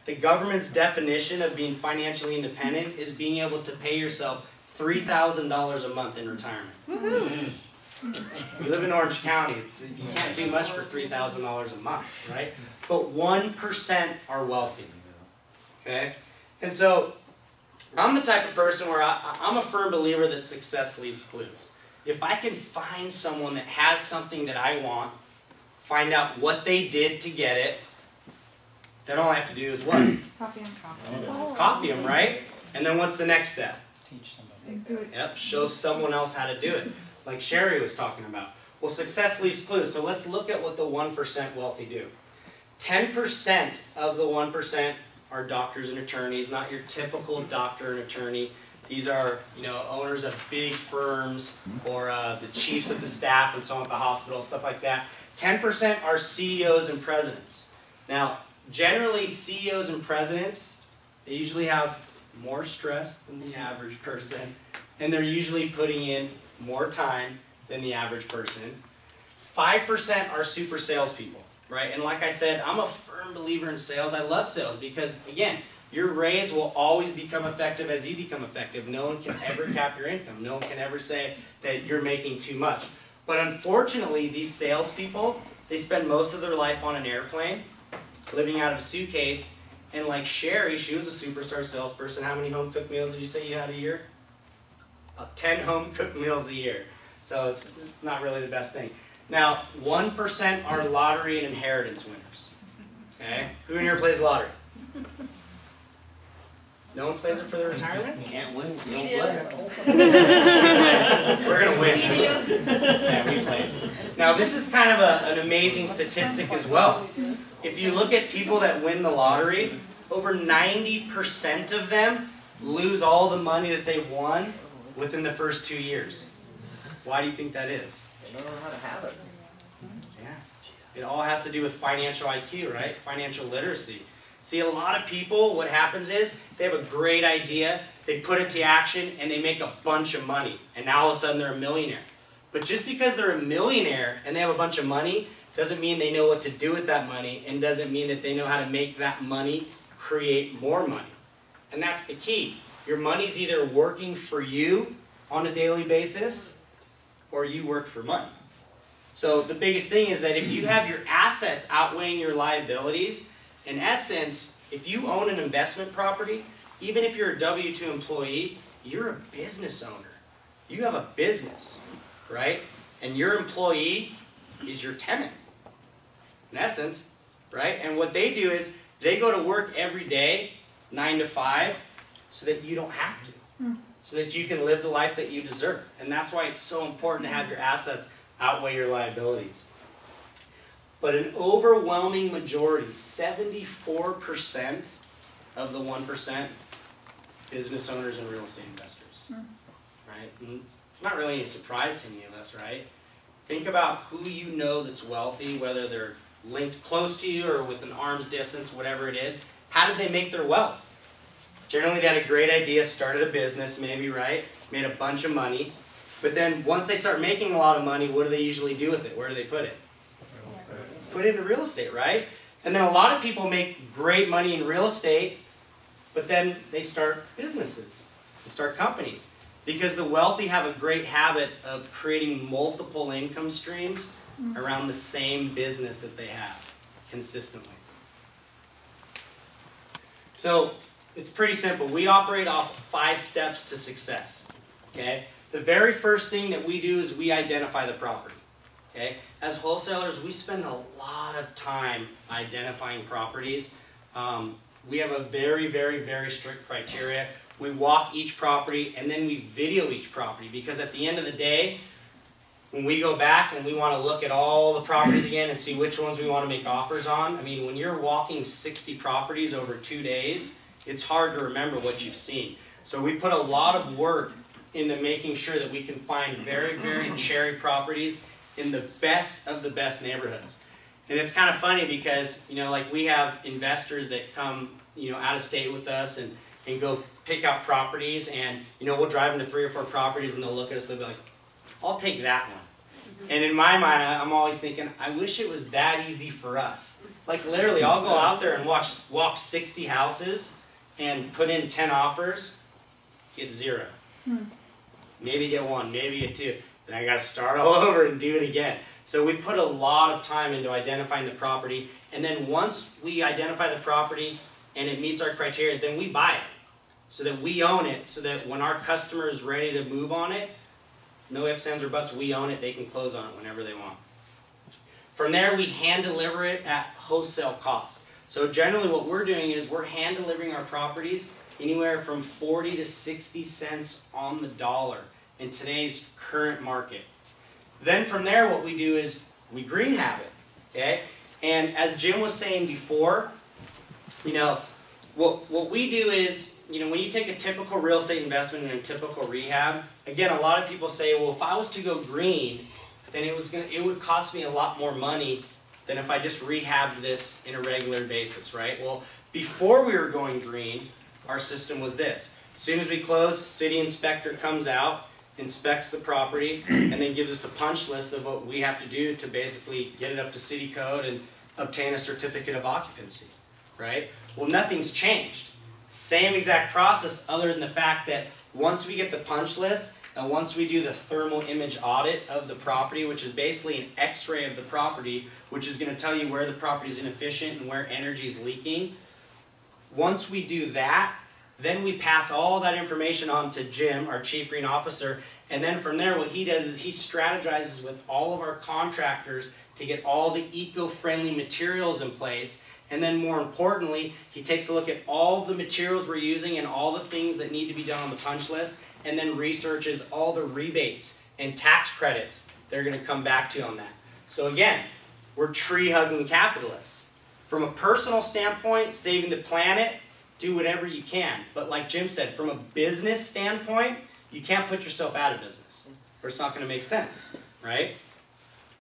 The government's definition of being financially independent is being able to pay yourself $3,000 a month in retirement. Woohoo! You live in Orange County, you can't do much for $3,000 a month, right? But 1% are wealthy, okay? And so, I'm the type of person where I'm a firm believer that success leaves clues. If I can find someone that has something that I want, find out what they did to get it, then all I have to do is what? Copy them. Copy them, right? And then what's the next step? Teach somebody. Do it. Yep, show someone else how to do it. Like Sherry was talking about. Well, success leaves clues. So let's look at what the 1% wealthy do. 10% of the 1% are doctors and attorneys, not your typical doctor and attorney. These are, owners of big firms or the chiefs of the staff and so on at the hospital, stuff like that. 10% are CEOs and presidents. Now, generally CEOs and presidents, they usually have more stress than the average person, and they're usually putting in more time than the average person. 5% are super salespeople, right? And like I said, I'm a firm believer in sales. I love sales because, again, your raise will always become effective as you become effective. No one can ever cap your income. No one can ever say that you're making too much. But unfortunately, these salespeople, they spend most of their life on an airplane, living out of a suitcase. And like Sherry, she was a superstar salesperson. How many home-cooked meals did you say you had a year? 10 home-cooked meals a year. So it's not really the best thing. Now, 1% are lottery and inheritance winners. Okay? Who in here plays lottery? No one plays it for their retirement? You can't win. We You do. don't play. We're going to win. We do. Yeah, we play. Now, this is kind of an amazing statistic as well. If you look at people that win the lottery, over 90% of them lose all the money that they won within the first 2 years. Why do you think that is? They don't know how to have it. Yeah. It all has to do with financial IQ, right? Financial literacy. See, a lot of people, what happens is, they have a great idea, they put it to action, and they make a bunch of money. And now all of a sudden they're a millionaire. But just because they're a millionaire and they have a bunch of money, doesn't mean they know what to do with that money, and doesn't mean that they know how to make that money create more money. And that's the key. Your money's either working for you on a daily basis, or you work for money. So the biggest thing is that if you have your assets outweighing your liabilities, in essence, if you own an investment property, even if you're a W-2 employee, you're a business owner. You have a business, right? And your employee is your tenant, in essence, right? And what they do is they go to work every day, 9 to 5, so that you don't have to, so that you can live the life that you deserve. And that's why it's so important to have your assets outweigh your liabilities. But an overwhelming majority, 74% of the 1%, business owners and real estate investors, right? And it's not really any surprise to any of us, right? Think about who you know that's wealthy, whether they're linked close to you or within arm's distance, whatever it is. How did they make their wealth? Generally, they had a great idea, started a business maybe, right? Made a bunch of money. But then once they start making a lot of money, what do they usually do with it? Where do they put it? Put it into real estate, right? And then a lot of people make great money in real estate, but then they start businesses, they start companies. Because the wealthy have a great habit of creating multiple income streams around the same business that they have consistently. So it's pretty simple. We operate off 5 steps to success. Okay? The very first thing that we do is we identify the property. Okay? As wholesalers, we spend a lot of time identifying properties. We have a very, very, very strict criteria. We walk each property and then we video each property, because at the end of the day, when we go back and we want to look at all the properties again and see which ones we want to make offers on, I mean, when you're walking 60 properties over 2 days, it's hard to remember what you've seen. So we put a lot of work into making sure that we can find very, very cherry properties in the best of the best neighborhoods. And it's kind of funny because, like we have investors that come, out of state with us and go pick out properties, and, we'll drive them to 3 or 4 properties and they'll look at us and they'll be like, I'll take that one. And in my mind, I'm always thinking, I wish it was that easy for us. Like literally, I'll go out there and walk 60 houses and put in 10 offers, get 0. Maybe get 1, maybe get 2. Then I got to start all over and do it again. So we put a lot of time into identifying the property, and then once we identify the property and it meets our criteria, then we buy it so that we own it, so that when our customer is ready to move on it, no ifs, ands, or buts, we own it, they can close on it whenever they want. From there, we hand deliver it at wholesale cost. So generally what we're doing is we're hand delivering our properties anywhere from 40 to 60 cents on the dollar in today's current market. Then from there, what we do is we green have it, okay? And as Jim was saying before, what we do is, when you take a typical real estate investment and a typical rehab, again, a lot of people say, well, if I was to go green, then it would cost me a lot more money than if I just rehabbed this in a regular basis, right? Well, before we were going green, our system was this. As soon as we close, city inspector comes out, inspects the property, and then gives us a punch list of what we have to do to basically get it up to city code and obtain a certificate of occupancy, right? Well, nothing's changed. Same exact process, other than the fact that once we get the punch list, and once we do the thermal image audit of the property, which is basically an x-ray of the property, which is going to tell you where the property is inefficient and where energy is leaking, once we do that, then we pass all that information on to Jim, our Chief Green Officer, and then from there what he does is he strategizes with all of our contractors to get all the eco-friendly materials in place, and then more importantly, he takes a look at all the materials we're using and all the things that need to be done on the punch list, and then researches all the rebates and tax credits they're going to come back to on that. So again, we're tree-hugging capitalists. From a personal standpoint, saving the planet, do whatever you can. But like Jim said, from a business standpoint, you can't put yourself out of business, or it's not going to make sense, right?